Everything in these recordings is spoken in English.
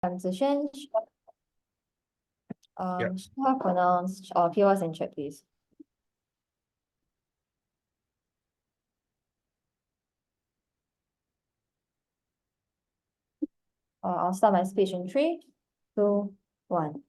Zixuan, Yeah. pronounce POS and check, please. I'll start my speech in 3, 2, 1.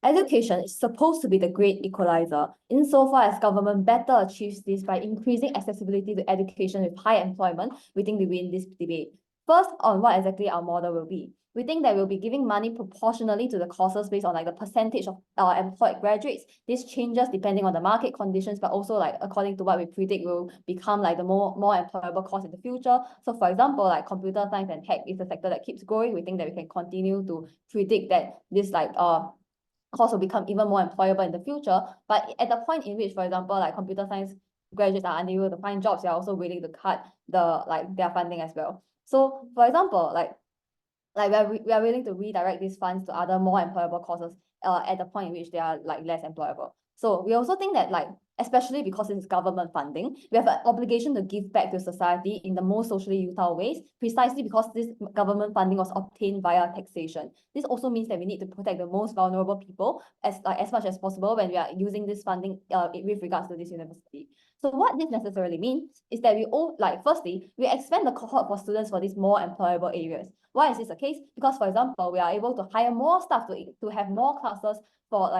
Education is supposed to be the great equalizer, insofar as government better achieves this by increasing accessibility to education with high employment. We think we win this debate. First, on what exactly our model will be. We think that we'll be giving money proportionally to the courses based on like the percentage of employed graduates. This changes depending on the market conditions, but also like according to what we predict will become like the more employable course in the future. So for example, like computer science and tech is a sector that keeps growing. We think that we can continue to predict that this like course will become even more employable in the future. But at the point in which, for example, like computer science graduates are unable to find jobs, they are also willing to cut their funding as well. So for example, we are willing to redirect these funds to other more employable courses at the point in which they are like less employable. So we also think that like, especially because it is government funding, we have an obligation to give back to society in the most socially utile ways, precisely because this government funding was obtained via taxation. This also means that we need to protect the most vulnerable people as much as possible when we are using this funding with regards to this university. So what this necessarily means is that we all firstly, we expand the cohort for students for these more employable areas. Why is this the case? Because, for example, we are able to hire more staff to have more classes for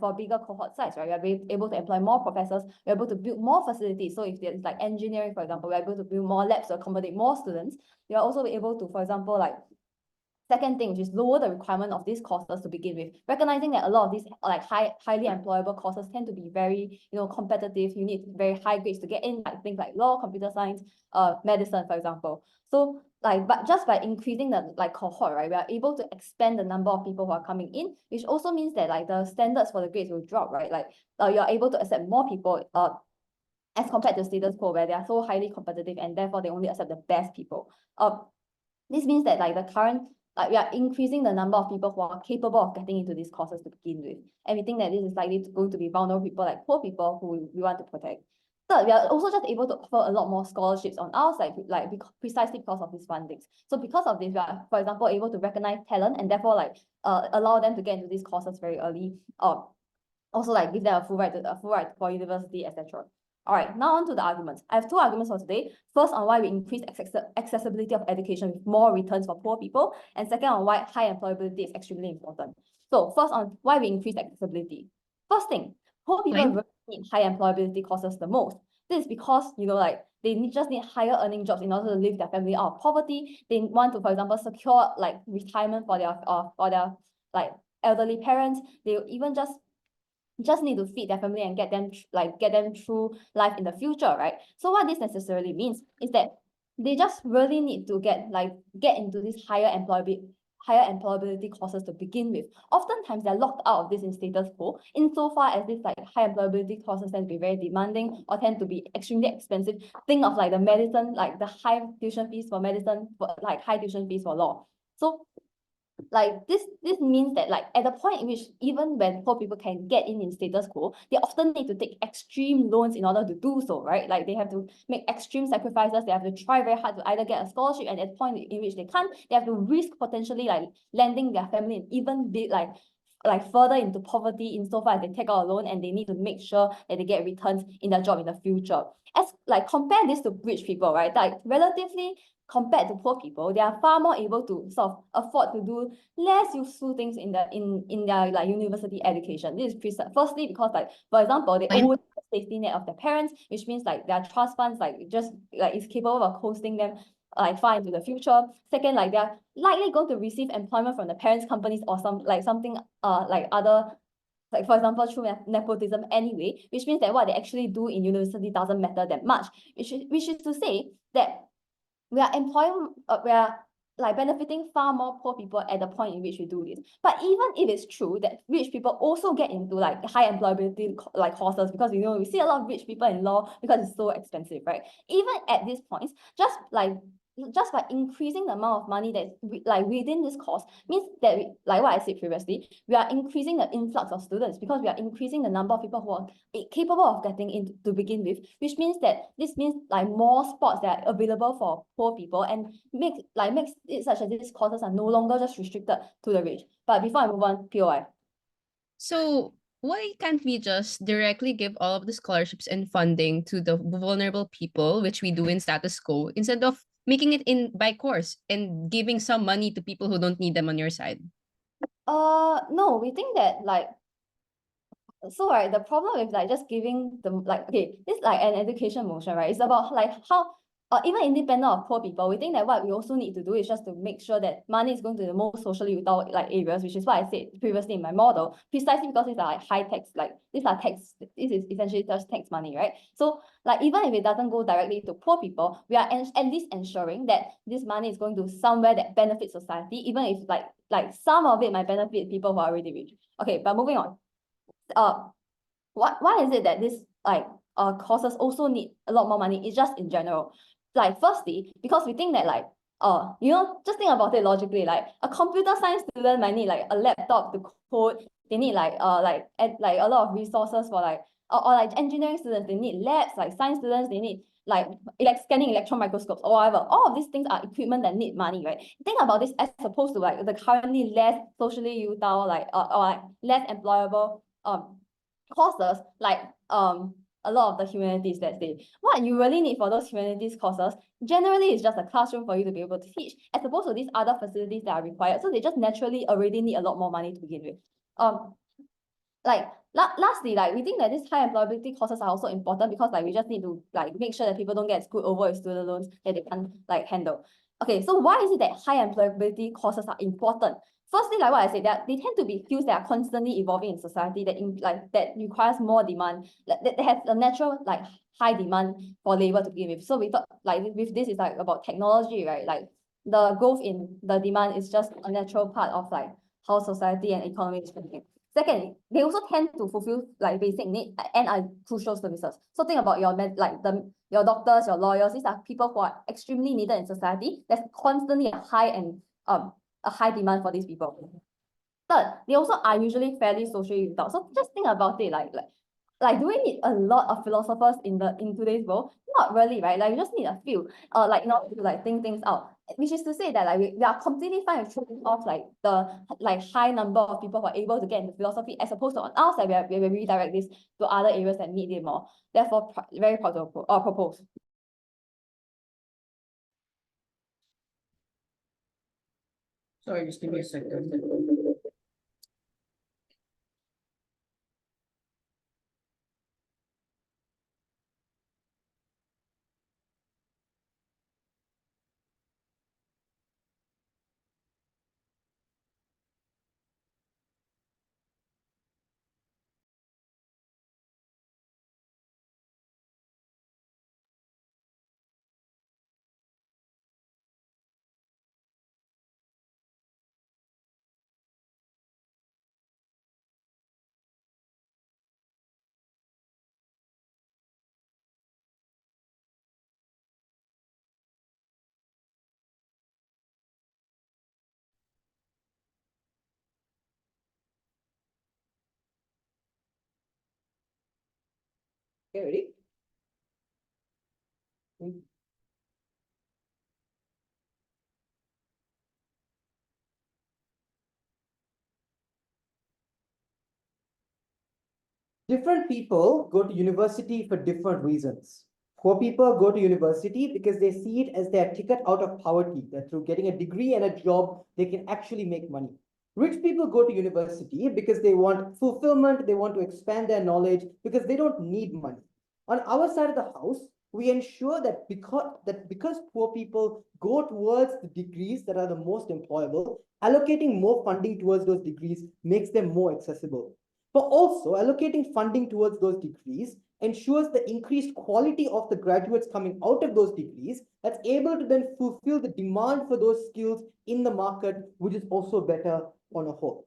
for bigger cohort size, right? We are able to employ more professors, we're able to build more facilities. So if there's like engineering, for example, we're able to build more labs to accommodate more students. We are also able to, for example, second thing, which is lower the requirement of these courses to begin with, recognizing that a lot of these highly employable courses tend to be very competitive. You need very high grades to get in, like things like law, computer science, medicine, for example. So but just by increasing the cohort, right, we are able to expand the number of people who are coming in, which also means that the standards for the grades will drop, right? You're able to accept more people as compared to status quo where they are so highly competitive and therefore they only accept the best people. This means that the current we are increasing the number of people who are capable of getting into these courses to begin with. And we think that this is likely going to be vulnerable people, like poor people who we want to protect. Third, we are also just able to offer a lot more scholarships on our side, precisely because of these fundings. So because of this, we are, for example, able to recognize talent and therefore allow them to get into these courses very early. Also give them a full right for university, etc. All right, now on to the arguments. I have 2 arguments for today. First, on why we increase accessibility of education with more returns for poor people, and second, on why high employability is extremely important. So first, on why we increase accessibility. First thing, poor people really need high employability courses the most. This is because they just need higher earning jobs in order to lift their family out of poverty. They want to, for example, secure retirement for their elderly parents. They even just need to feed their family and get them through life in the future, right? So what this necessarily means is that they just really need to get into these higher employability courses to begin with. Oftentimes they're locked out of this in status quo, insofar as this high employability courses tend to be very demanding or tend to be extremely expensive. Think of the medicine, the high tuition fees for medicine, high tuition fees for law. So this means that at the point in which even when poor people can get in status quo, they often need to take extreme loans in order to do so, right? They have to make extreme sacrifices. They have to try very hard to either get a scholarship, and at the point in which they can't, they have to risk potentially landing their family in even big further into poverty insofar as they take out a loan, and they need to make sure that they get returns in their job in the future. As compare this to rich people, right? Relatively compared to poor people, they are far more able to sort of afford to do less useful things in their university education. This is firstly because for example, they own the safety net of their parents, which means their trust funds is capable of hosting them far into the future. Second, they are likely going to receive employment from the parents' companies or something other, for example, through nepotism anyway, which means that what they actually do in university doesn't matter that much. Which is to say that we are benefiting far more poor people at the point in which we do this. But even if it's true that rich people also get into high employability courses, because we see a lot of rich people in law because it's so expensive, right? Even at this point, just just by increasing the amount of money that's like within this course means that like what I said previously, we are increasing the influx of students because we are increasing the number of people who are capable of getting in to begin with, which means that this means like more spots that are available for poor people and makes it such that these courses are no longer just restricted to the rich. But before I move on, POI. So why can't we just directly give all of the scholarships and funding to the vulnerable people, which we do in status quo, instead of making it in by course and giving some money to people who don't need them on your side? No, we think that like so right, the problem with like just giving them like okay, this like an education motion, right? It's about like how even independent of poor people, we think that what we also need to do is just to make sure that money is going to the most socially without like areas, which is what I said previously in my model, precisely because these are like high tax, like these are tax, this is essentially just tax money, right? So like even if it doesn't go directly to poor people, we are at least ensuring that this money is going to somewhere that benefits society, even if like some of it might benefit people who are already rich. Okay, but moving on. Why is it that this like courses also need a lot more money? It's just in general. Like firstly, because we think that like just think about it logically, like a computer science student might need like a laptop to code, they need like a lot of resources for like or like engineering students, they need labs, like science students, they need like scanning electron microscopes or whatever. All of these things are equipment that need money, right? Think about this as opposed to like the currently less socially utile, like or like less employable courses like a lot of the humanities, let's say. What you really need for those humanities courses generally is just a classroom for you to be able to teach, as opposed to these other facilities that are required. So they just naturally already need a lot more money to begin with. Like lastly, like we think that these high employability courses are also important because like we just need to like make sure that people don't get screwed over with student loans that they can't like handle. Okay, so why is it that high employability courses are important? Firstly, like what I said, that they tend to be fields that are constantly evolving in society that requires more demand, that have a natural like high demand for labor to begin with. So we thought like with this is like about technology, right? Like the growth in the demand is just a natural part of like how society and economy is working. Second, they also tend to fulfill like basic needs and are crucial services. So think about your your doctors, your lawyers. These are people who are extremely needed in society. There's constantly a high demand for these people. Third, they also are usually fairly socially without. So just think about it, like do we need a lot of philosophers in today's world? Not really, right? Like you just need a few, like in order to like think things out. Which is to say that like we are completely fine with throwing off like the like high number of people who are able to get into philosophy, as opposed to on our side we redirect this to other areas that need it more. Therefore, very proud to propose. Sorry, just give me a second. Okay, ready? Different people go to university for different reasons. Poor people go to university because they see it as their ticket out of poverty, that through getting a degree and a job, they can actually make money. Rich people go to university because they want fulfillment, they want to expand their knowledge because they don't need money. On our side of the house, we ensure that because poor people go towards the degrees that are the most employable, allocating more funding towards those degrees makes them more accessible. But also, allocating funding towards those degrees ensures the increased quality of the graduates coming out of those degrees that's able to then fulfill the demand for those skills in the market, which is also better on a whole.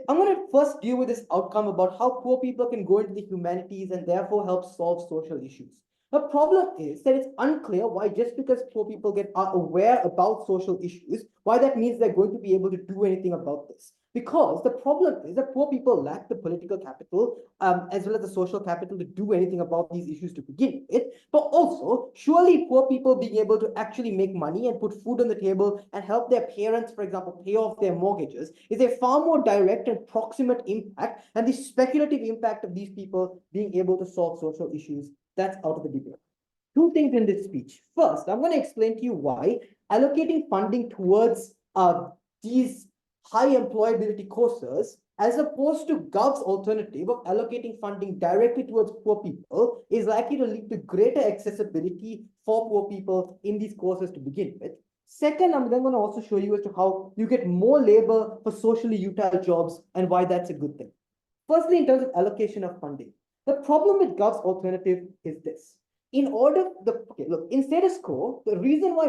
I'm going to first deal with this outcome about how poor people can go into the humanities and therefore help solve social issues. The problem is that it's unclear why just because poor people are aware about social issues, why that means they're going to be able to do anything about this. Because the problem is that poor people lack the political capital as well as the social capital to do anything about these issues to begin with. But also, surely poor people being able to actually make money and put food on the table and help their parents, for example, pay off their mortgages is a far more direct and proximate impact than the speculative impact of these people being able to solve social issues. That's out of the debate. Two things in this speech. First, I'm going to explain to you why allocating funding towards these high employability courses, as opposed to Gov's alternative of allocating funding directly towards poor people, is likely to lead to greater accessibility for poor people in these courses to begin with. Second, I'm then going to also show you as to how you get more labor for socially utile jobs and why that's a good thing. Firstly, in terms of allocation of funding, the problem with Gov's alternative is this. In status quo, the reason why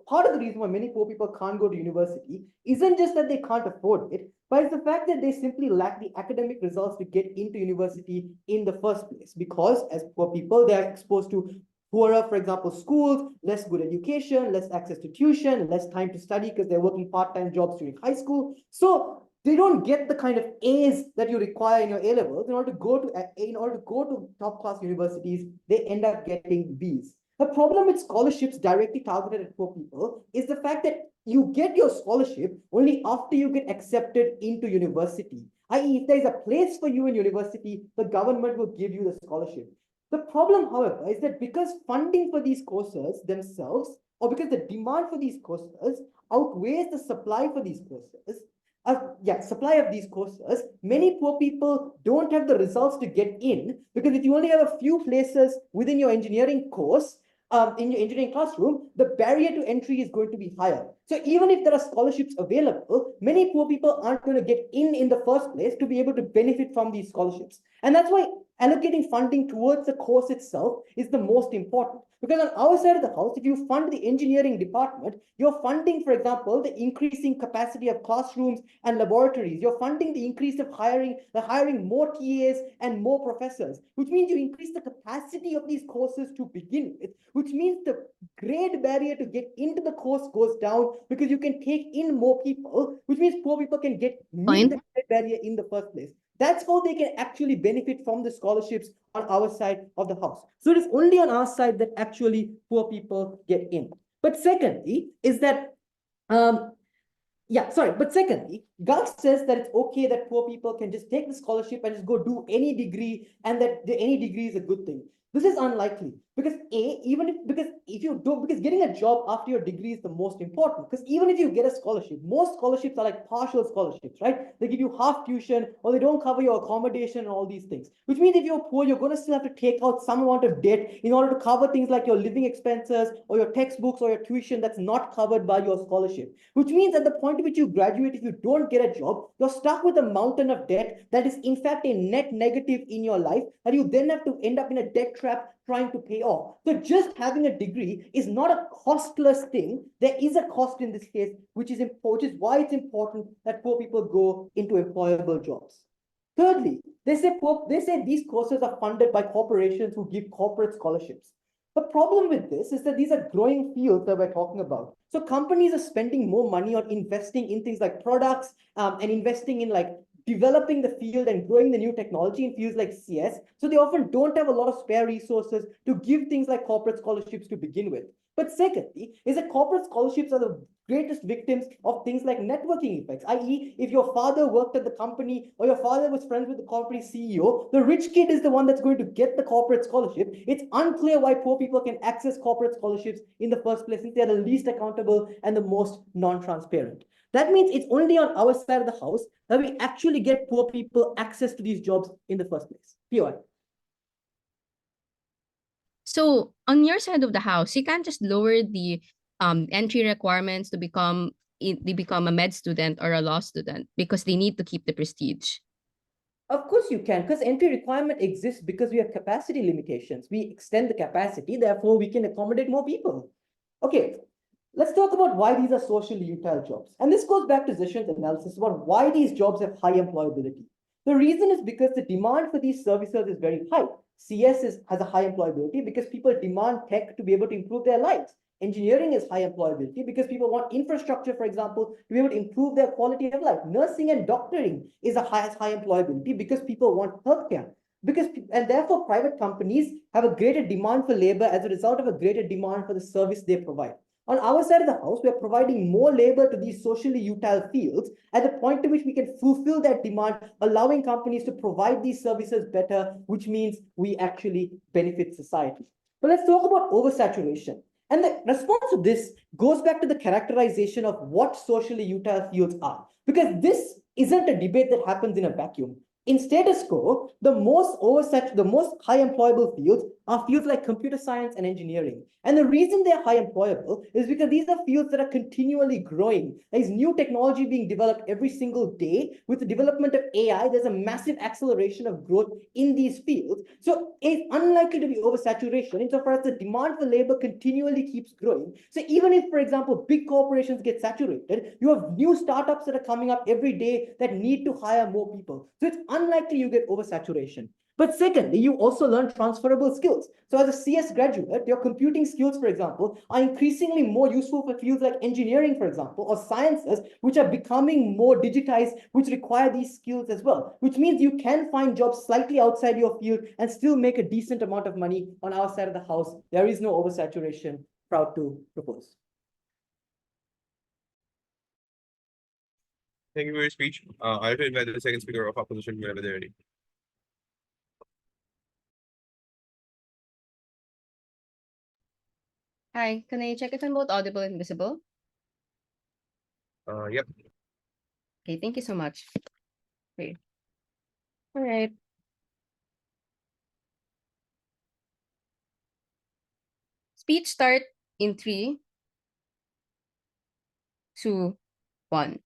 part of the reason why many poor people can't go to university isn't just that they can't afford it, but it's the fact that they simply lack the academic results to get into university in the first place. Because as poor people, they are exposed to poorer, for example, schools, less good education, less access to tuition, less time to study because they're working part-time jobs during high school. So they don't get the kind of A's that you require in your A-levels. In order to go to top-class universities, they end up getting B's. The problem with scholarships directly targeted at poor people is the fact that you get your scholarship only after you get accepted into university. I.e., if there's a place for you in university, the government will give you the scholarship. The problem, however, is that because funding for these courses themselves, or because the demand for these courses outweighs the supply for these courses, supply of these courses, many poor people don't have the results to get in, because if you only have a few places within your engineering course, in your engineering classroom, the barrier to entry is going to be higher. So even if there are scholarships available, many poor people aren't going to get in the first place to be able to benefit from these scholarships. And that's why allocating funding towards the course itself is the most important. Because on our side of the house, if you fund the engineering department, you're funding, for example, the increasing capacity of classrooms and laboratories. You're funding the increase of hiring more TAs and more professors, which means you increase the capacity of these courses to begin with, which means the grade barrier to get into the course goes down because you can take in more people, which means poor people can meet the grade barrier in the first place. That's how they can actually benefit from the scholarships on our side of the house. So it is only on our side that actually poor people get in. But secondly, is that secondly, Gulf says that it's okay that poor people can just take the scholarship and just go do any degree, and that any degree is a good thing. This is unlikely because because getting a job after your degree is the most important. Because even if you get a scholarship, most scholarships are like partial scholarships, right? They give you half tuition or they don't cover your accommodation and all these things. Which means if you're poor, you're going to still have to take out some amount of debt in order to cover things like your living expenses or your textbooks or your tuition that's not covered by your scholarship. Which means at the point at which you graduate, if you don't get a job, you're stuck with a mountain of debt that is in fact a net negative in your life, and you then have to end up in a debt trap trying to pay off. So just having a degree is not a costless thing. There is a cost in this case, which is why it's important that poor people go into employable jobs. Thirdly, they say these courses are funded by corporations who give corporate scholarships. The problem with this is that these are growing fields that we're talking about. So companies are spending more money on investing in things like products and investing in like developing the field and growing the new technology in fields like CS. So they often don't have a lot of spare resources to give things like corporate scholarships to begin with. But secondly, is that corporate scholarships are the greatest victims of things like networking effects, i.e. if your father worked at the company or your father was friends with the company CEO, the rich kid is the one that's going to get the corporate scholarship. It's unclear why poor people can access corporate scholarships in the first place, since they're the least accountable and the most non-transparent. That means it's only on our side of the house that we actually get poor people access to these jobs in the first place. POI. So on your side of the house, you can't just lower the entry requirements to become a med student or a law student because they need to keep the prestige. Of course you can, because entry requirement exists because we have capacity limitations. We extend the capacity, therefore we can accommodate more people. Okay, let's talk about why these are socially utile jobs. And this goes back to Zixuan's analysis about why these jobs have high employability. The reason is because the demand for these services is very high. Has a high employability because people demand tech to be able to improve their lives. Engineering is high employability because people want infrastructure, for example, to be able to improve their quality of life. Nursing and doctoring has high employability because people want healthcare. And therefore, private companies have a greater demand for labor as a result of a greater demand for the service they provide. On our side of the house, we are providing more labor to these socially utile fields at the point to which we can fulfill that demand, allowing companies to provide these services better, which means we actually benefit society. But let's talk about oversaturation. And the response to this goes back to the characterization of what socially utile fields are, because this isn't a debate that happens in a vacuum. In status quo, the most high employable fields are fields like computer science and engineering. And the reason they're high employable is because these are fields that are continually growing. There's new technology being developed every single day. With the development of AI, there's a massive acceleration of growth in these fields. So it's unlikely to be oversaturation insofar as the demand for labor continually keeps growing. So even if, for example, big corporations get saturated, you have new startups that are coming up every day that need to hire more people. So it's unlikely you get oversaturation. But secondly, you also learn transferable skills. So as a CS graduate, your computing skills, for example, are increasingly more useful for fields like engineering, for example, or sciences, which are becoming more digitized, which require these skills as well, which means you can find jobs slightly outside your field and still make a decent amount of money on our side of the house. There is no oversaturation. Proud to propose. Thank you for your speech. I have to invite the second speaker of opposition whenever they're ready. Hi, can I check if I'm both audible and visible? Yep. Okay, thank you so much. Great. All right. Speech start in 3, 2, 1.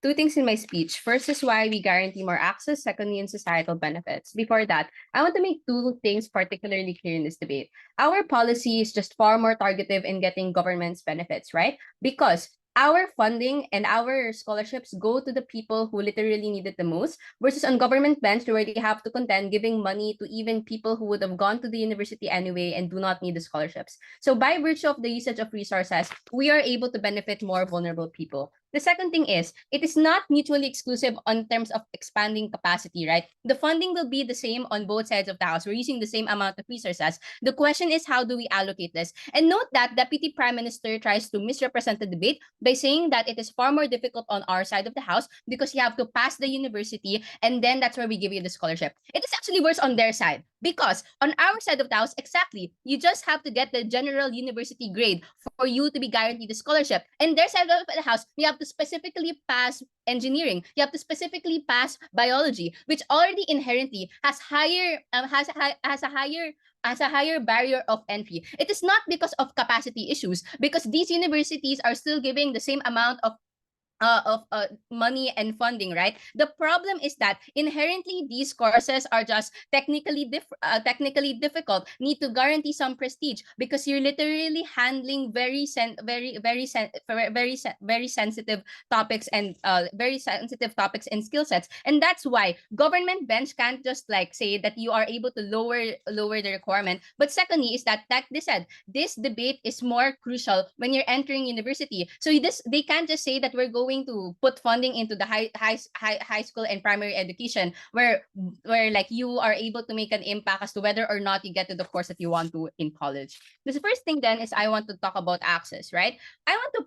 Two things in my speech. First is why we guarantee more access. Secondly, in societal benefits. Before that, I want to make two things particularly clear in this debate. Our policy is just far more targeted in getting government's benefits, right? Because our funding and our scholarships go to the people who literally need it the most, versus on government bench where they have to contend giving money to even people who would have gone to the university anyway and do not need the scholarships. So by virtue of the usage of resources, we are able to benefit more vulnerable people. The second thing is, it is not mutually exclusive on terms of expanding capacity, right? The funding will be the same on both sides of the house. We're using the same amount of resources. The question is, how do we allocate this? And note that Deputy Prime Minister tries to misrepresent the debate by saying that it is far more difficult on our side of the house because you have to pass the university and then that's where we give you the scholarship. It is actually worse on their side because on our side of the house, exactly, you just have to get the general university grade for you to be guaranteed the scholarship. And their side of the house, you have to specifically pass engineering. You have to specifically pass biology, which already inherently has a higher barrier of entry. It is not because of capacity issues, because these universities are still giving the same amount of money and funding, right? The problem is that inherently these courses are just technically difficult, need to guarantee some prestige because you're literally handling very sensitive topics and very sensitive topics and skill sets. And that's why government bench can't just like say that you are able to lower the requirement. But secondly is that they said this debate is more crucial when you're entering university. So they can't just say that we're going to put funding into the high school and primary education where like you are able to make an impact as to whether or not you get to the course that you want to in college. The first thing then is I want to talk about access, right? I want to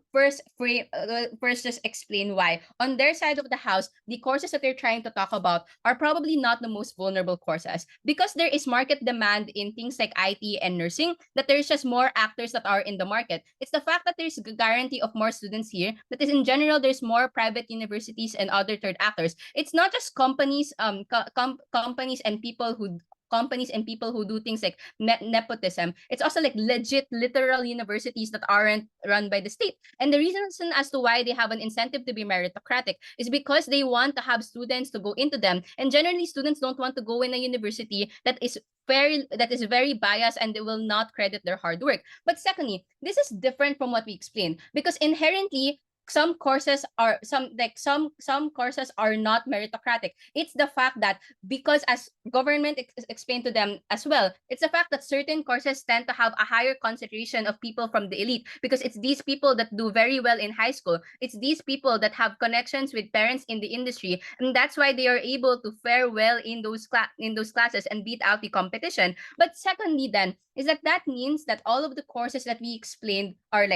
first just explain why on their side of the house, the courses that they're trying to talk about are probably not the most vulnerable courses because there is market demand in things like IT and nursing, that there's just more actors that are in the market. It's the fact that there's a guarantee of more students here that is in general there's more private universities and other third actors. It's not just companies companies and people who do things like nepotism. It's also like legit literal universities that aren't run by the state. And the reason as to why they have an incentive to be meritocratic is because they want to have students to go into them. And generally students don't want to go in a university that is very biased and they will not credit their hard work. But secondly, this is different from what we explained because inherently some courses are some courses are not meritocratic. It's the fact that because as government explained to them as well, it's the fact that certain courses tend to have a higher concentration of people from the elite because it's these people that do very well in high school. It's these people that have connections with parents in the industry, and that's why they are able to fare well in those classes and beat out the competition. But secondly, then is that means that all of the courses that we explained are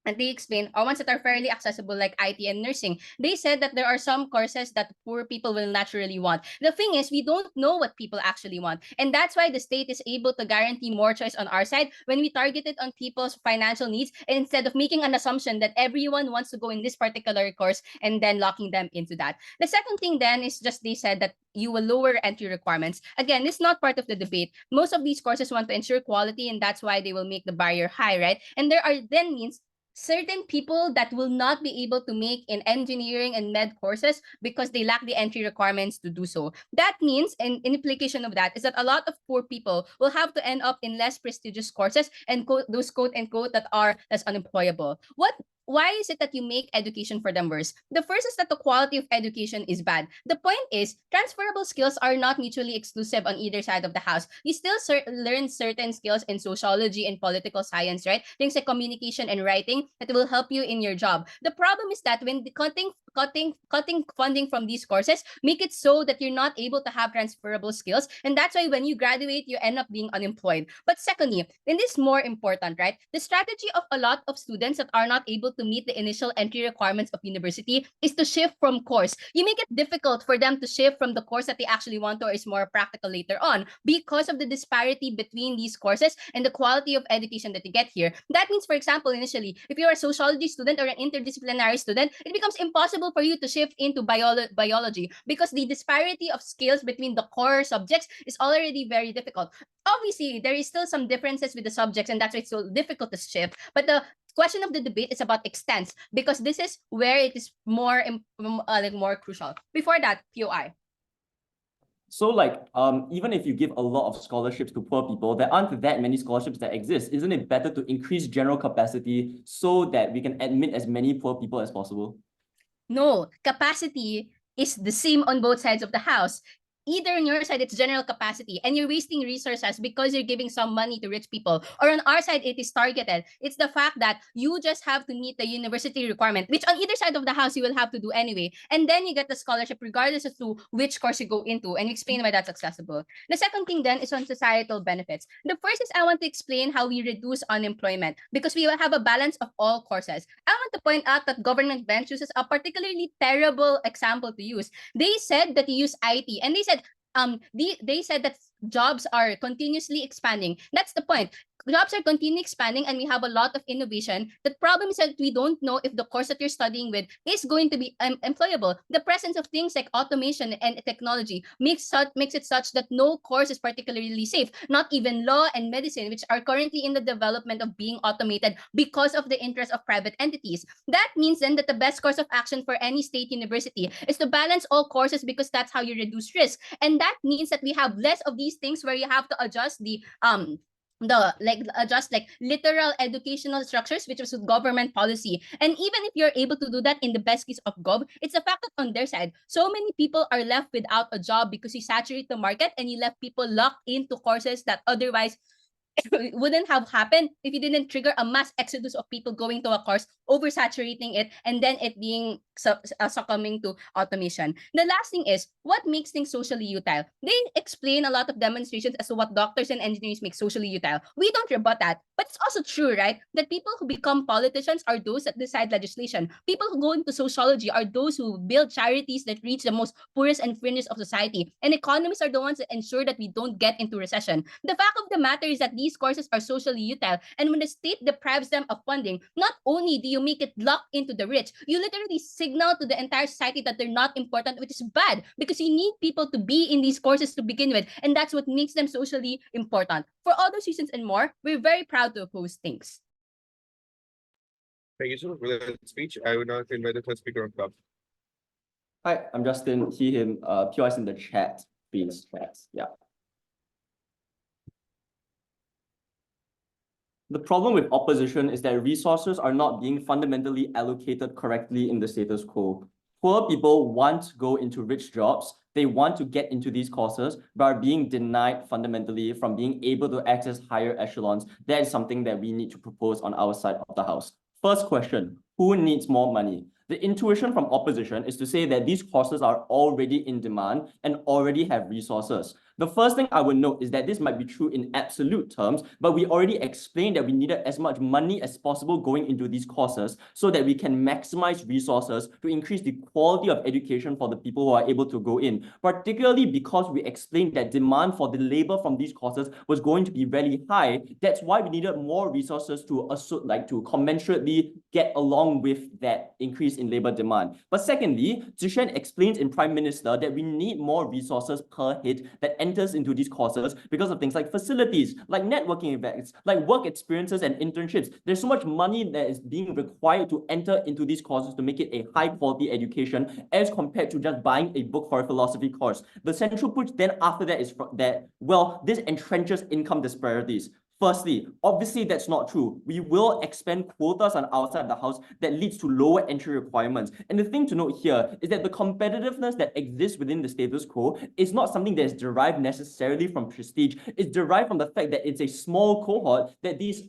ones that are fairly accessible, like IT and nursing. They said that there are some courses that poor people will naturally want. The thing is, we don't know what people actually want. And that's why the state is able to guarantee more choice on our side when we target it on people's financial needs, instead of making an assumption that everyone wants to go in this particular course and then locking them into that. The second thing then is just they said that you will lower entry requirements. Again, this is not part of the debate. Most of these courses want to ensure quality, and that's why they will make the barrier high, right? And there are then means certain people that will not be able to make in engineering and med courses because they lack the entry requirements to do so. That means, an implication of that is that a lot of poor people will have to end up in less prestigious courses and those quote unquote that are less unemployable. Why is it that you make education for them worse? The first is that the quality of education is bad. The point is, transferable skills are not mutually exclusive on either side of the house. You still learn certain skills in sociology and political science, right? Things like communication and writing that will help you in your job. The problem is that when cutting funding from these courses make it so that you're not able to have transferable skills, and that's why when you graduate you end up being unemployed. But secondly, and this is more important, right, the strategy of a lot of students that are not able to meet the initial entry requirements of university is to shift from course. You make it difficult for them to shift from the course that they actually want to or is more practical later on because of the disparity between these courses and the quality of education that you get here. That means, for example, initially, if you're a sociology student or an interdisciplinary student, it becomes impossible for you to shift into biology because the disparity of skills between the core subjects is already very difficult. Obviously, there is still some differences with the subjects, and that's why it's so difficult to shift. But the question of the debate is about extents, because this is where it is more more crucial. Before that, POI. So even if you give a lot of scholarships to poor people, there aren't that many scholarships that exist. Isn't it better to increase general capacity so that we can admit as many poor people as possible? No, capacity is the same on both sides of the house. Either on your side, it's general capacity, and you're wasting resources because you're giving some money to rich people. Or on our side, it is targeted. It's the fact that you just have to meet the university requirement, which on either side of the house, you will have to do anyway. And then you get the scholarship regardless as to which course you go into, and explain why that's accessible. The second thing then is on societal benefits. The first is I want to explain how we reduce unemployment because we will have a balance of all courses. I want to point out that government bench uses a particularly terrible example to use. They said that you use IT, and they said that jobs are continuously expanding. That's the point. Jobs are continually expanding and we have a lot of innovation. The problem is that we don't know if the course that you're studying with is going to be employable. The presence of things like automation and technology makes it such that no course is particularly safe. Not even law and medicine, which are currently in the development of being automated because of the interest of private entities. That means then that the best course of action for any state university is to balance all courses because that's how you reduce risk. And that means that we have less of these things where you have to adjust adjust literal educational structures, which was government policy. And even if you're able to do that in the best case of gov, it's a fact that on their side, so many people are left without a job because you saturate the market and you left people locked into courses that otherwise wouldn't have happened if you didn't trigger a mass exodus of people going to a course, oversaturating it, and then it being succumbing to automation. The last thing is, what makes things socially utile? They explain a lot of demonstrations as to what doctors and engineers make socially utile. We don't rebut that, but it's also true, right? That people who become politicians are those that decide legislation. People who go into sociology are those who build charities that reach the most poorest and fringes of society. And economists are the ones that ensure that we don't get into recession. The fact of the matter is that these courses are socially utile, and when the state deprives them of funding, not only do you make it lock into the rich, you literally signal to the entire society that they're not important, which is bad because you need people to be in these courses to begin with, and that's what makes them socially important. For all those reasons and more, we're very proud to oppose things. Thank you so much for that speech. I would now invite the third speaker on top. Hi, I'm Justin. He, him. POI's in the chat. Please, chat. Yeah. The problem with opposition is that resources are not being fundamentally allocated correctly in the status quo. Poor people want to go into rich jobs. They want to get into these courses, but are being denied fundamentally from being able to access higher echelons. That is something that we need to propose on our side of the house. First question, who needs more money? The intuition from opposition is to say that these courses are already in demand and already have resources. The first thing I would note is that this might be true in absolute terms, but we already explained that we needed as much money as possible going into these courses so that we can maximize resources to increase the quality of education for the people who are able to go in, particularly because we explained that demand for the labor from these courses was going to be really high. That's why we needed more resources to commensurately get along with that increase in labor demand. But secondly, Zixuan explains in Prime Minister that we need more resources per head that enters into these courses because of things like facilities, like networking events, like work experiences and internships. There's so much money that is being required to enter into these courses to make it a high quality education as compared to just buying a book for a philosophy course. The central push then after that is that, well, this entrenches income disparities. Firstly, obviously that's not true. We will expand quotas on outside the house that leads to lower entry requirements. And the thing to note here is that the competitiveness that exists within the status quo is not something that is derived necessarily from prestige. It's derived from the fact that it's a small cohort that these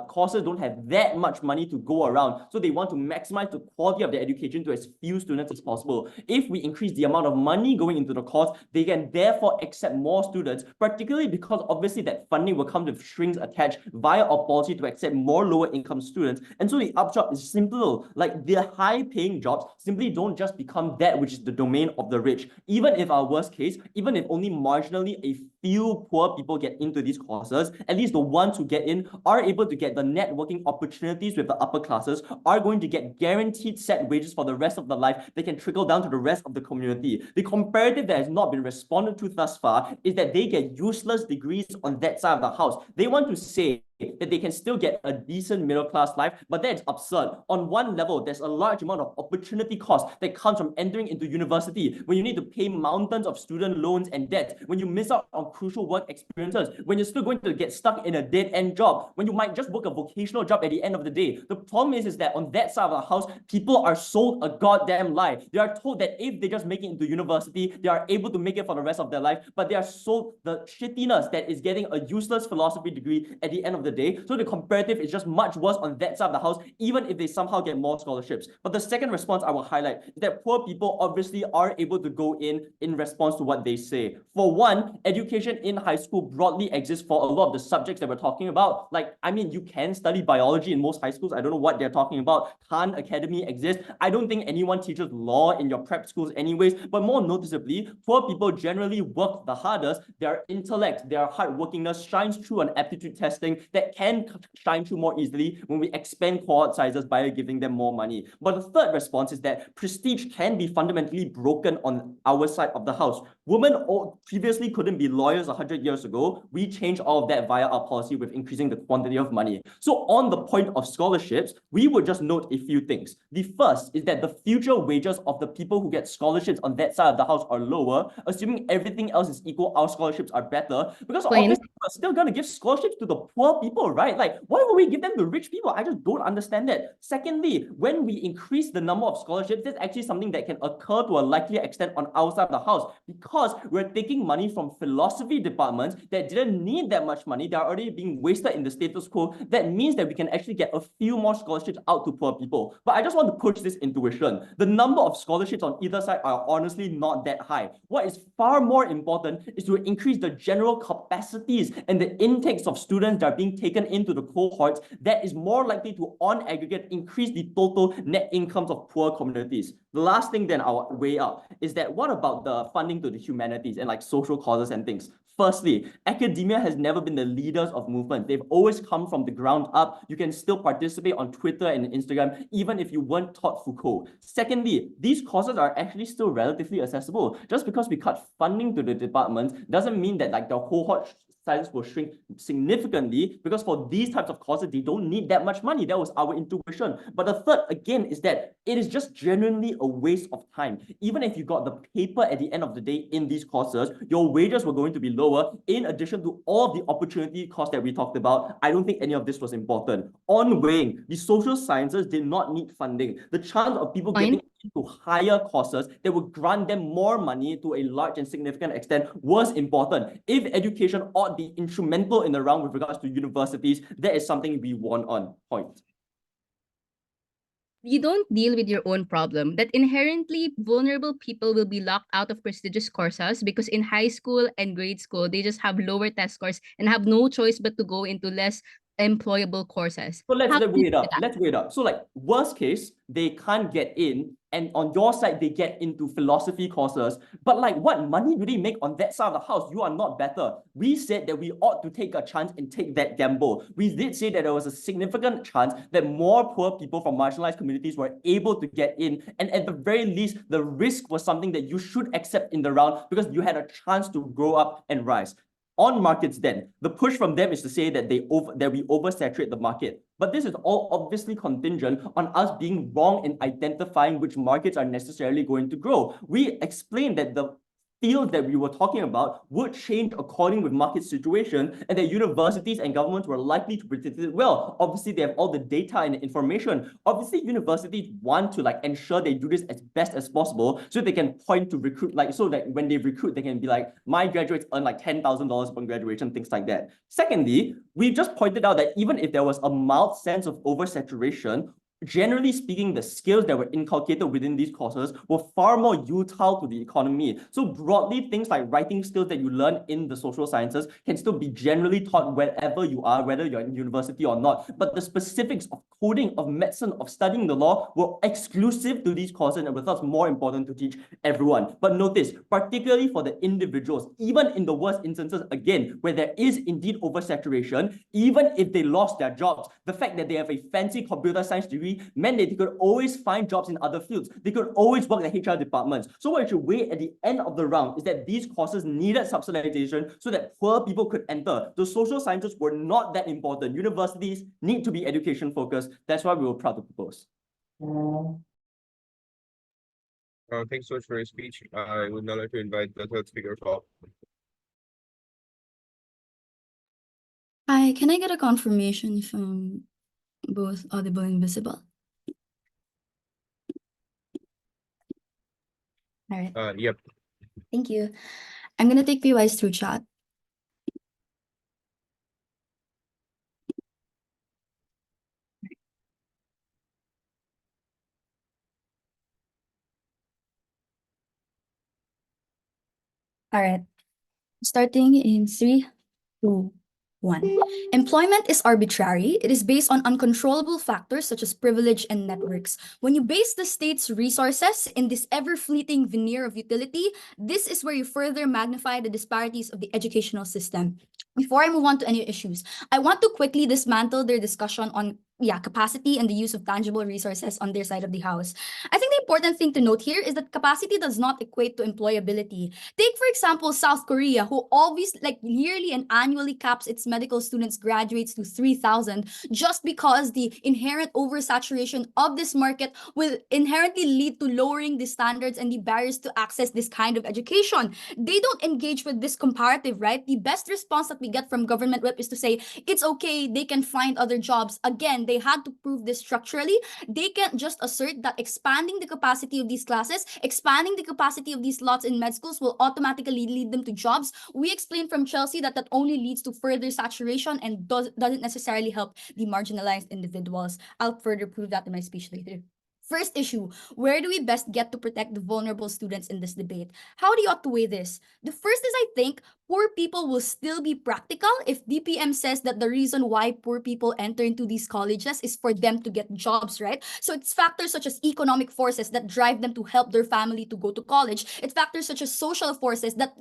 courses don't have that much money to go around. So they want to maximize the quality of their education to as few students as possible. If we increase the amount of money going into the course, they can therefore accept more students, particularly because obviously that funding will come with strings attached via a policy to accept more lower income students. And so the upshot is simple, like the high paying jobs simply don't just become that which is the domain of the rich. Even if our worst case, even if only marginally a few poor people get into these courses, at least the ones who get in are able to get the networking opportunities with the upper classes, are going to get guaranteed set wages for the rest of their life. They can trickle down to the rest of the community. The comparative that has not been responded to thus far is that they get useless degrees on that side of the house. They want to say that they can still get a decent middle class life, but that's absurd. On one level, there's a large amount of opportunity cost that comes from entering into university, when you need to pay mountains of student loans and debt, when you miss out on crucial work experiences, when you're still going to get stuck in a dead-end job, when you might just work a vocational job at the end of the day. The problem is that on that side of the house, people are sold a goddamn lie. They are told that if they just make it into university, they are able to make it for the rest of their life, but they are sold the shittiness that is getting a useless philosophy degree at the end of the day. So the comparative is just much worse on that side of the house, even if they somehow get more scholarships. But the second response I will highlight is that poor people obviously are able to go in response to what they say. For one, education in high school broadly exists for a lot of the subjects that we're talking about. Like, I mean, you can study biology in most high schools. I don't know what they're talking about. Khan Academy exists. I don't think anyone teaches law in your prep schools anyways, but more noticeably, poor people generally work the hardest. Their intellect, their hardworkingness shines through on aptitude testing that can shine through more easily when we expand cohort sizes by giving them more money. But the third response is that prestige can be fundamentally broken on our side of the house. Women previously couldn't be lawyers 100 years ago. We changed all of that via our policy with increasing the quantity of money. So on the point of scholarships, we would just note a few things. The first is that the future wages of the people who get scholarships on that side of the house are lower. Assuming everything else is equal, our scholarships are better, because obviously we're still going to give scholarships to the poor people, right? Like, why would we give them to rich people? I just don't understand that. Secondly, when we increase the number of scholarships, that's actually something that can occur to a likely extent on our side of the house, because we're taking money from philosophy departments that didn't need that much money. They're already being wasted in the status quo. That means that we can actually get a few more scholarships out to poor people. But I just want to push this intuition. The number of scholarships on either side are honestly not that high. What is far more important is to increase the general capacities and the intakes of students that are being taken into the cohorts. That is more likely to, on aggregate, increase the total net incomes of poor communities. The last thing then I'll weigh up is that what about the funding to the humanities and like social causes and things? Firstly, academia has never been the leaders of movements. They've always come from the ground up. You can still participate on Twitter and Instagram, even if you weren't taught Foucault. Secondly, these courses are actually still relatively accessible. Just because we cut funding to the departments doesn't mean that like the cohort sizes will shrink significantly, because for these types of courses, they don't need that much money. That was our intuition. But the third, again, is that it is just genuinely a waste of time. Even if you got the paper at the end of the day in these courses, your wages were going to be low. lower, in addition to all the opportunity cost that we talked about, I don't think any of this was important. On weighing, the social sciences did not need funding. The chance of people Fine. getting into higher courses that would grant them more money to a large and significant extent was important. If education ought be instrumental in the round with regards to universities, that is something we won on. Point. You don't deal with your own problem, that inherently vulnerable people will be locked out of prestigious courses because in high school and grade school, they just have lower test scores and have no choice but to go into less employable courses. So let's How do weigh you it do up. that? Let's weigh it up. So like worst case, they can't get in, and on your side, they get into philosophy courses. But like what money do they make on that side of the house? You are not better. We said that we ought to take a chance and take that gamble. We did say that there was a significant chance that more poor people from marginalized communities were able to get in. And at the very least, the risk was something that you should accept in the round because you had a chance to grow up and rise. On markets then, the push from them is to say that we oversaturate the market. But this is all obviously contingent on us being wrong in identifying which markets are necessarily going to grow. We explained that the field that we were talking about would change according with market situation, and that universities and governments were likely to predict it well. Obviously, they have all the data and information. Obviously, universities want to like ensure they do this as best as possible so they can point to recruit, like so that when they recruit, they can be like, my graduates earn like $10,000 upon graduation, things like that. Secondly, we just pointed out that even if there was a mild sense of oversaturation, generally speaking, the skills that were inculcated within these courses were far more utile to the economy. So broadly, things like writing skills that you learn in the social sciences can still be generally taught wherever you are, whether you're in university or not. But the specifics of coding, of medicine, of studying the law were exclusive to these courses and were thus more important to teach everyone. But notice, particularly for the individuals, even in the worst instances, again, where there is indeed oversaturation, even if they lost their jobs, the fact that they have a fancy computer science degree meant that they could always find jobs in other fields. They could always work in HR departments. So what you should weigh at the end of the round is that these courses needed subsidization so that poor people could enter. The social sciences were not that important. Universities need to be education focused. That's why we were proud to propose. Thanks so much for your speech. I would now like to invite the third speaker, Paul. Hi, can I get a confirmation from both audible and visible? All right, Yep. thank you. I'm gonna take PYs through chat. All right, starting in 3, 2, 1. Employment is arbitrary. It is based on uncontrollable factors such as privilege and networks. When you base the state's resources in this ever-fleeting veneer of utility, this is where you further magnify the disparities of the educational system. Before I move on to any issues, I want to quickly dismantle their discussion on capacity and the use of tangible resources on their side of the house. I think the important thing to note here is that capacity does not equate to employability. Take, for example, South Korea, who always yearly and annually caps its medical students graduates to 3,000 just because the inherent oversaturation of this market will inherently lead to lowering the standards and the barriers to access this kind of education. They don't engage with this comparative, right? The best response that we get from government rep is to say, it's okay, they can find other jobs. Again, they had to prove this structurally. They can't just assert that expanding the capacity of these classes, expanding the capacity of these slots in med schools will automatically lead them to jobs. We explained from Chelsea that only leads to further saturation and doesn't necessarily help the marginalized individuals. I'll further prove that in my speech later. First issue, where do we best get to protect the vulnerable students in this debate? How do you ought to weigh this? The first is, I think, poor people will still be practical if DPM says that the reason why poor people enter into these colleges is for them to get jobs, right? So it's factors such as economic forces that drive them to help their family to go to college. It's factors such as social forces that,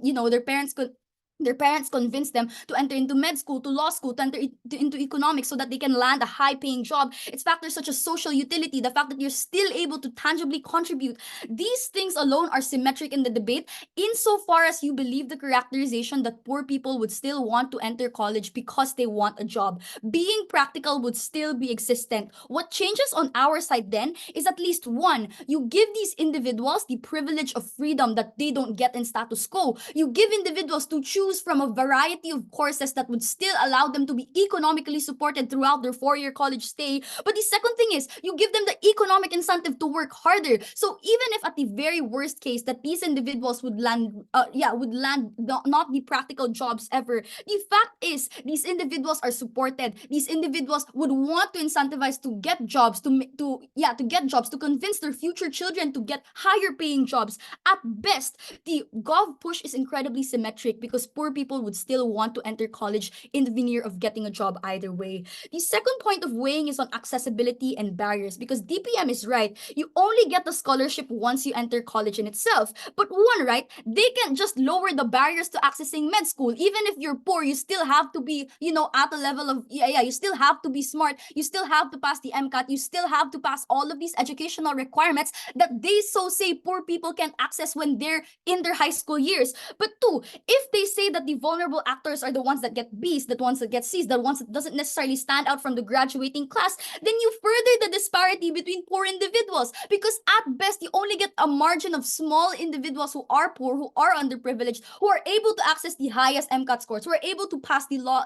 their parents convince them to enter into med school, to law school, to enter into economics so that they can land a high-paying job. It's factors such as social utility, the fact that you're still able to tangibly contribute. These things alone are symmetric in the debate insofar as you believe the characterization that poor people would still want to enter college because they want a job. Being practical would still be existent. What changes on our side then is at least one, you give these individuals the privilege of freedom that they don't get in status quo. You give individuals to choose choose from a variety of courses that would still allow them to be economically supported throughout their 4-year college stay. But the second thing is you give them the economic incentive to work harder. So even if at the very worst case that these individuals would land not the practical jobs ever, the fact is these individuals are supported. These individuals would want to incentivize to get jobs, to convince their future children to get higher paying jobs. At best, the gov push is incredibly symmetric because poor people would still want to enter college in the veneer of getting a job either way. The second point of weighing is on accessibility and barriers, because DPM is right. You only get the scholarship once you enter college in itself. But one, right, they can just lower the barriers to accessing med school. Even if you're poor, you still have to be, at a level of, you still have to be smart. You still have to pass the MCAT. You still have to pass all of these educational requirements that they so say poor people can access when they're in their high school years. But two, if they say that the vulnerable actors are the ones that get Bs, the ones that get Cs, the ones that doesn't necessarily stand out from the graduating class, then you further the disparity between poor individuals, because at best you only get a margin of small individuals who are poor, who are underprivileged, who are able to access the highest MCAT scores, who are able to pass the law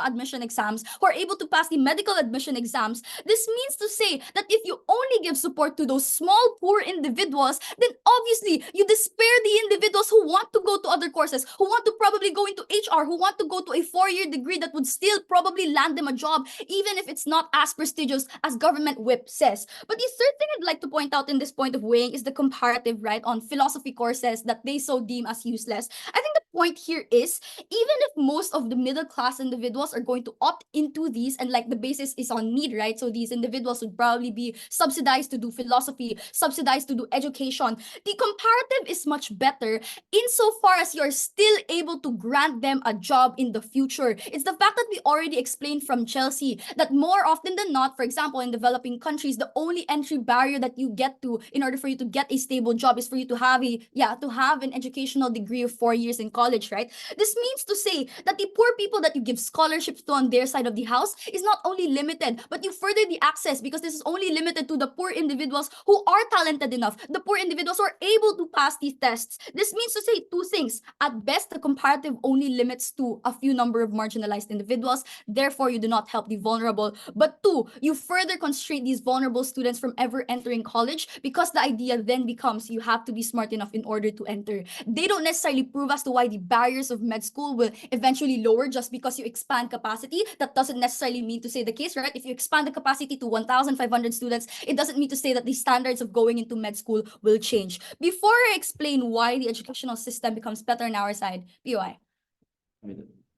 admission exams, who are able to pass the medical admission exams. This means to say that if you only give support to those small poor individuals, then obviously you despair the individuals who want to go to other courses, who want to probably go into HR, who want to go to a 4-year degree that would still probably land them a job, even if it's not as prestigious as government whip says. But the third thing I'd like to point out in this point of weighing is the comparative, right, on philosophy courses that they so deem as useless. I think the point here is, even if most of the middle class individuals are going to opt into these, and like the basis is on need, right? So these individuals would probably be subsidized to do philosophy, subsidized to do education. The comparative is much better insofar as you're still able to grant them a job in the future. It's the fact that we already explained from Chelsea that more often than not, for example, in developing countries, the only entry barrier that you get to in order for you to get a stable job is for you to have an educational degree of 4 years in college, right? This means to say that the poor people that you give scholarships to on their side of the house is not only limited, but you further the access, because this is only limited to the poor individuals who are talented enough, the poor individuals who are able to pass these tests. This means to say two things. At best, the comparative only limits to a few number of marginalized individuals. Therefore, you do not help the vulnerable. But two, you further constrain these vulnerable students from ever entering college, because the idea then becomes you have to be smart enough in order to enter. They don't necessarily prove as to why the barriers of med school will eventually lower just because you expand capacity. That doesn't necessarily mean to say the case, right? If you expand the capacity to 1,500 students, it doesn't mean to say that the standards of going into med school will change. Before I explain why the educational system becomes better on our side, POI.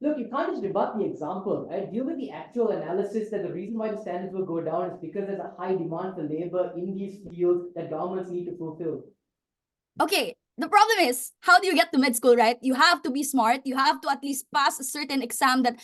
Look, you can't just rebut the example, right? Deal with the actual analysis that the reason why the standards will go down is because there's a high demand for labor in these fields that governments need to fulfill. Okay, the problem is, how do you get to med school, right? You have to be smart. You have to at least pass a certain exam that,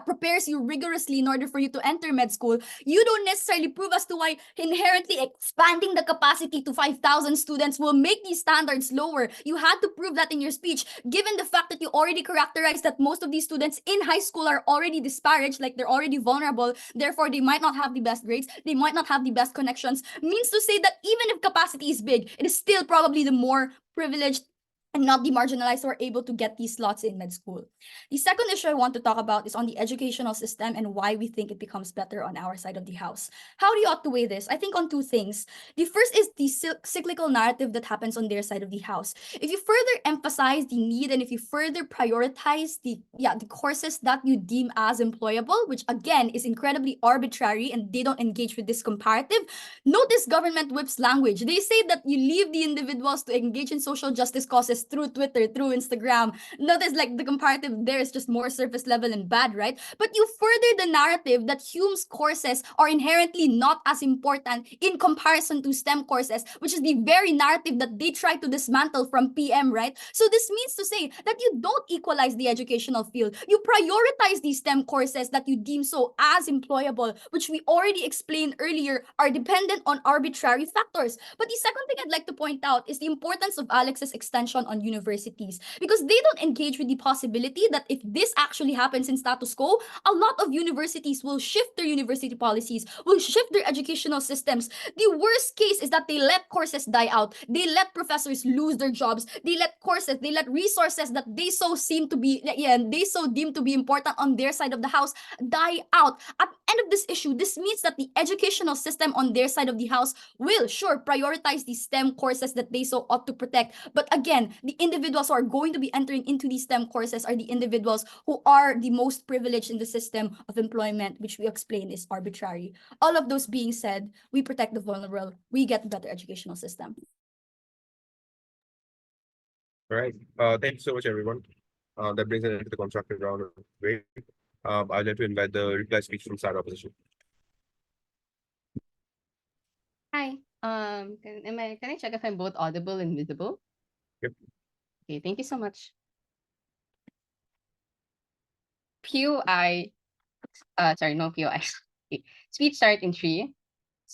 prepares you rigorously in order for you to enter med school. You don't necessarily prove as to why inherently expanding the capacity to 5,000 students will make these standards lower. You had to prove that in your speech, given the fact that you already characterized that most of these students in high school are already disparaged, like they're already vulnerable, therefore they might not have the best grades, they might not have the best connections, means to say that even if capacity is big, it is still probably the more privileged and not the marginalized who are able to get these slots in med school. The second issue I want to talk about is on the educational system and why we think it becomes better on our side of the house. How do you ought to weigh this? I think on two things. The first is the cyclical narrative that happens on their side of the house. If you further emphasize the need and if you further prioritize the courses that you deem as employable, which again is incredibly arbitrary and they don't engage with this comparative, notice government whips language. They say that you leave the individuals to engage in social justice causes through Twitter, through Instagram. Notice like the comparative there is just more surface level and bad, right? But you further the narrative that Hume's courses are inherently not as important in comparison to STEM courses, which is the very narrative that they try to dismantle from PM, right? So this means to say that you don't equalize the educational field. You prioritize these STEM courses that you deem so as employable, which we already explained earlier are dependent on arbitrary factors. But the second thing I'd like to point out is the importance of Alex's extension on universities, because they don't engage with the possibility that if this actually happens in status quo, a lot of universities will shift their university policies, will shift their educational systems. The worst case is that they let courses die out. They let professors lose their jobs. They let resources that they so deem to be important on their side of the house die out. At the end of this issue, this means that the educational system on their side of the house will prioritize the STEM courses that they so ought to protect. But again, the individuals who are going to be entering into these STEM courses are the individuals who are the most privileged in the system of employment, which we explain is arbitrary. All of those being said, we protect the vulnerable, we get a better educational system. All right. Thank you so much, everyone. That brings us into the constructive round of debate. I'd like to invite the reply speech from side opposition. Hi. Can I check if I'm both audible and visible? Yep. Okay, thank you so much. PUI. Sorry, no PUI. Okay. Speech start in 3,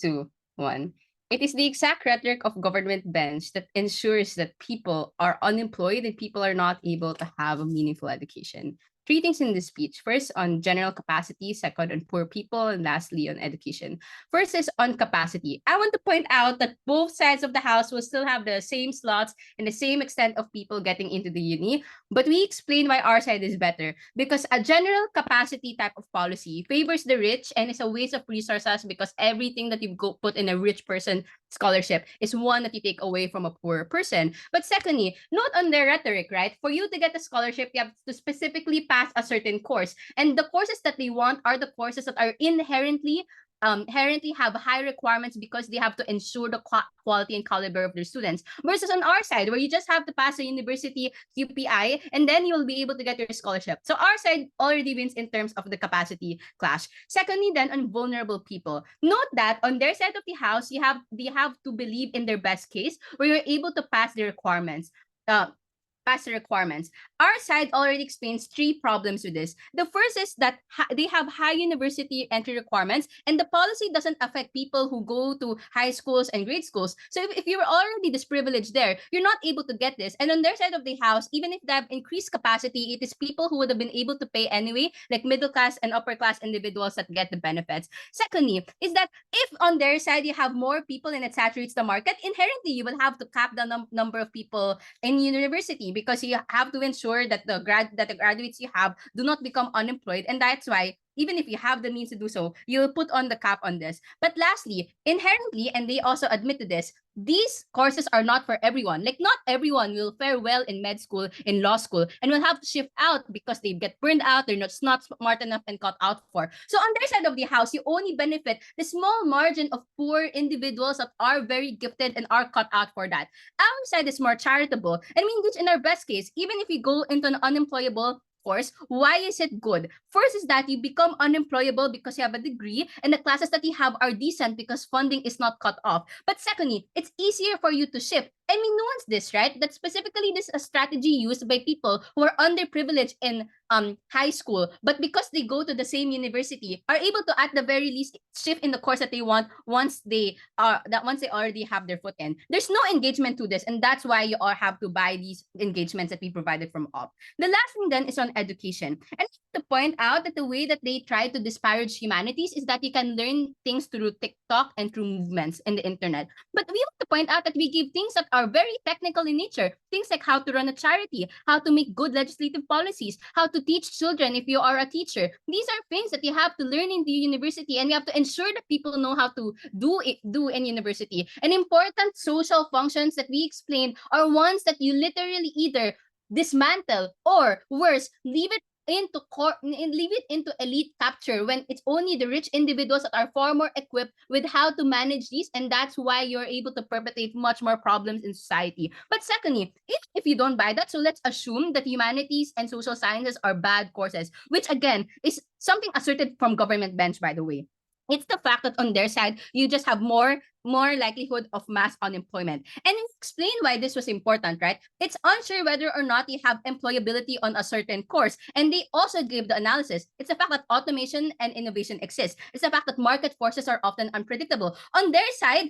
2, 1. It is the exact rhetoric of government bench that ensures that people are unemployed and people are not able to have a meaningful education. 3 things in this speech. First, on general capacity. Second, on poor people. And lastly, on education. First is on capacity. I want to point out that both sides of the house will still have the same slots and the same extent of people getting into the uni. But we explain why our side is better. Because a general capacity type of policy favors the rich and is a waste of resources, because everything that you put in a rich person scholarship is one that you take away from a poor person. But secondly, note on their rhetoric, right? For you to get a scholarship, you have to specifically pass a certain course. And the courses that they want are the courses that are inherently have high requirements because they have to ensure the quality and caliber of their students. Versus on our side, where you just have to pass a university QPI and then you'll be able to get your scholarship. So our side already wins in terms of the capacity clash. Secondly, then on vulnerable people, note that on their side of the house, they have to believe in their best case where you're able to pass the requirements. Our side already explains 3 problems with this. The first is that they have high university entry requirements, and the policy doesn't affect people who go to high schools and grade schools. So if you're already disprivileged there, you're not able to get this. And on their side of the house, even if they have increased capacity, it is people who would have been able to pay anyway, like middle class and upper class individuals that get the benefits. Secondly, is that if on their side you have more people and it saturates the market, inherently you will have to cap the number of people in university, because you have to ensure that the graduates you have do not become unemployed. And that's why even if you have the means to do so, you'll put on the cap on this. But lastly, inherently, and they also admit to this, these courses are not for everyone. Like, not everyone will fare well in med school, in law school, and will have to shift out because they get burned out, they're not smart enough and cut out for. So on their side of the house, you only benefit the small margin of poor individuals that are very gifted and are cut out for that. Our side is more charitable, and we engage in our best case. Even if you go into an unemployable course, why is it good? First is that you become unemployable because you have a degree, and the classes that you have are decent because funding is not cut off. But secondly, it's easier for you to shift. And we nuance this, right? That specifically this is a strategy used by people who are underprivileged in high school, but because they go to the same university, are able to at the very least shift in the course that they want once they already have their foot in. There's no engagement to this, and that's why you all have to buy these engagements that we provided from OP. The last thing then is on education. And to point out that the way that they try to disparage humanities is that you can learn things through TikTok and through movements in the internet. But we want to point out that we give things that are very technical in nature, things like how to run a charity, how to make good legislative policies, how to teach children if you are a teacher. These are things that you have to learn in the university, and you have to ensure that people know how to do in university. And important social functions that we explained are ones that you literally either dismantle or worse, leave it into elite capture when it's only the rich individuals that are far more equipped with how to manage these, and that's why you're able to perpetrate much more problems in society. But secondly, if you don't buy that, so let's assume that humanities and social sciences are bad courses, which again is something asserted from government bench, by the way. It's the fact that on their side, you just have more likelihood of mass unemployment. And explain why this was important, right? It's unsure whether or not you have employability on a certain course. And they also gave the analysis. It's the fact that automation and innovation exist. It's the fact that market forces are often unpredictable. On their side,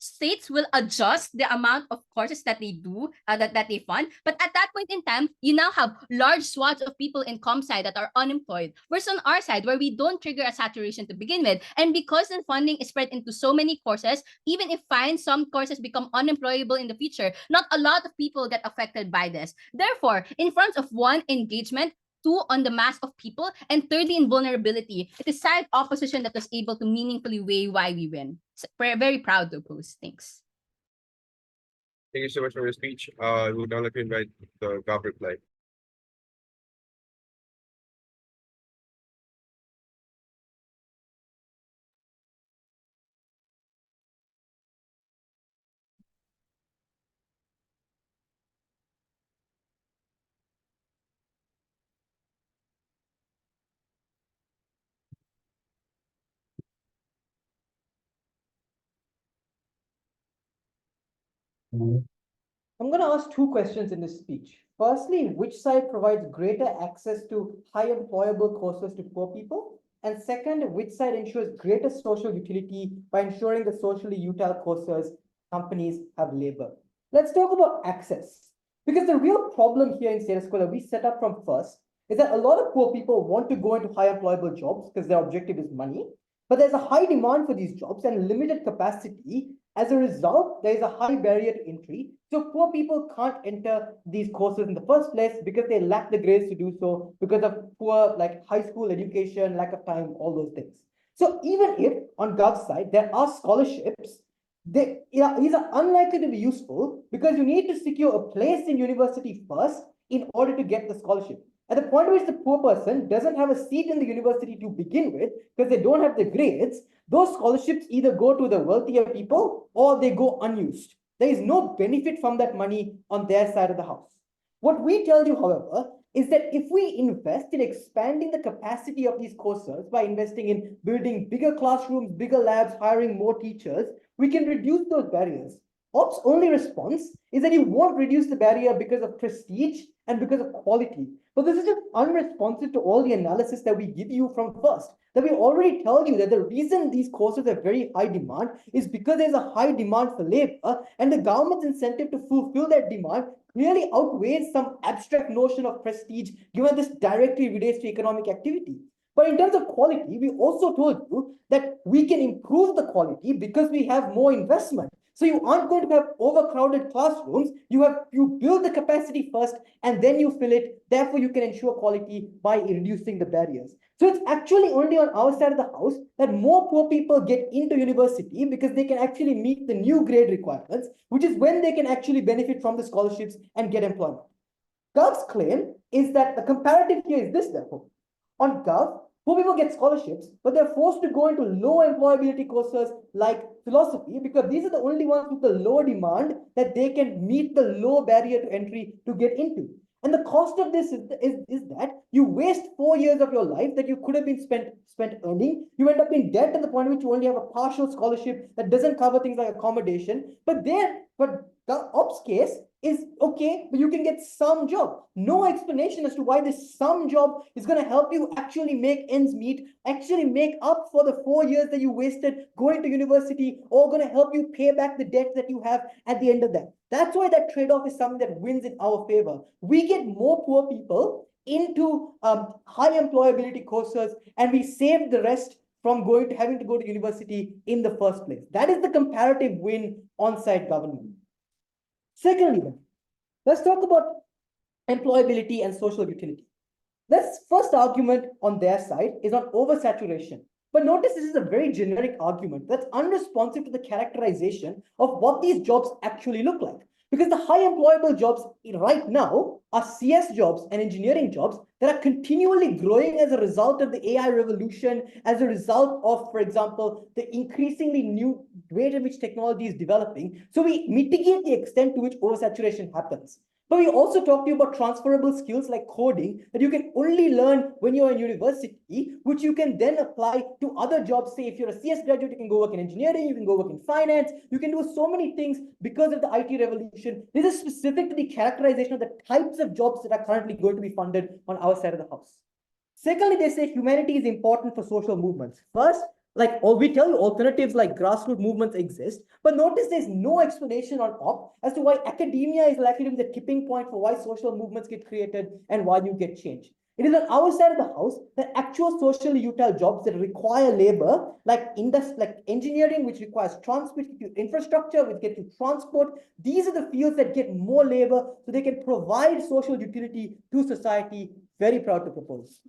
states will adjust the amount of courses that they do, that they fund. But at that point in time, you now have large swaths of people in ComSci that are unemployed, versus on our side, where we don't trigger a saturation to begin with. And because the funding is spread into so many courses, even if some courses become unemployable in the future, not a lot of people get affected by this. Therefore, in front of one, engagement, two, on the mass of people, and thirdly, in vulnerability, it is side opposition that was able to meaningfully weigh why we win. So we're very proud to oppose. Thanks. Thank you so much for your speech. I would now like to invite the Gov reply. I'm going to ask two questions in this speech. Firstly, which side provides greater access to high employable courses to poor people? And second, which side ensures greater social utility by ensuring the socially utile courses companies have labor? Let's talk about access. Because the real problem here in status quo that we set up from first is that a lot of poor people want to go into high employable jobs because their objective is money, but there's a high demand for these jobs and limited capacity. As a result, there is a high barrier to entry. So poor people can't enter these courses in the first place because they lack the grades to do so, because of poor high school education, lack of time, all those things. So even if on Gov's side there are scholarships, these are unlikely to be useful because you need to secure a place in university first in order to get the scholarship. At the point at which the poor person doesn't have a seat in the university to begin with because they don't have the grades, those scholarships either go to the wealthier people or they go unused. There is no benefit from that money on their side of the house. What we tell you, however, is that if we invest in expanding the capacity of these courses by investing in building bigger classrooms, bigger labs, hiring more teachers, we can reduce those barriers. Ops' only response is that you won't reduce the barrier because of prestige and because of quality. But this is just unresponsive to all the analysis that we give you from first. That we already tell you that the reason these courses are very high demand is because there's a high demand for labor, and the government's incentive to fulfill that demand clearly outweighs some abstract notion of prestige, given this directly relates to economic activity. But in terms of quality, we also told you that we can improve the quality because we have more investment. So you aren't going to have overcrowded classrooms. You build the capacity first and then you fill it. Therefore, you can ensure quality by reducing the barriers. So it's actually only on our side of the house that more poor people get into university because they can actually meet the new grade requirements, which is when they can actually benefit from the scholarships and get employment. Gov's claim is that the comparative here is this, therefore. On Gov, poor people get scholarships, but they're forced to go into low employability courses like philosophy because these are the only ones with the low demand that they can meet the low barrier to entry to get into. And the cost of this is that you waste 4 years of your life that you could have been spent earning. You end up in debt at the point at which you only have a partial scholarship that doesn't cover things like accommodation. But the ops case is okay, but you can get some job. No explanation as to why this some job is going to help you actually make ends meet, actually make up for the 4 years that you wasted going to university, or going to help you pay back the debt that you have at the end of that. That's why that trade-off is something that wins in our favor. We get more poor people into high employability courses, and we save the rest from having to go to university in the first place. That is the comparative win on-site government. Secondly, then, let's talk about employability and social utility. This first argument on their side is on oversaturation. But notice this is a very generic argument that's unresponsive to the characterization of what these jobs actually look like. Because the high employable jobs right now are CS jobs and engineering jobs that are continually growing as a result of the AI revolution, as a result of, for example, the increasingly new rate at which technology is developing. So we mitigate the extent to which oversaturation happens. But we also talk to you about transferable skills like coding that you can only learn when you're in university, which you can then apply to other jobs. Say if you're a CS graduate, you can go work in engineering, you can go work in finance, you can do so many things because of the IT revolution. This is specific to the characterization of the types of jobs that are currently going to be funded on our side of the house. Secondly, they say humanity is important for social movements. First, Like, or we tell you alternatives like grassroots movements exist, but notice there's no explanation on top as to why academia is likely to be the tipping point for why social movements get created and why you get change. It is on our side of the house that actual socially utile jobs that require labor, like engineering, which requires transport, infrastructure, which get to transport. These are the fields that get more labor so they can provide social utility to society. Very proud to propose.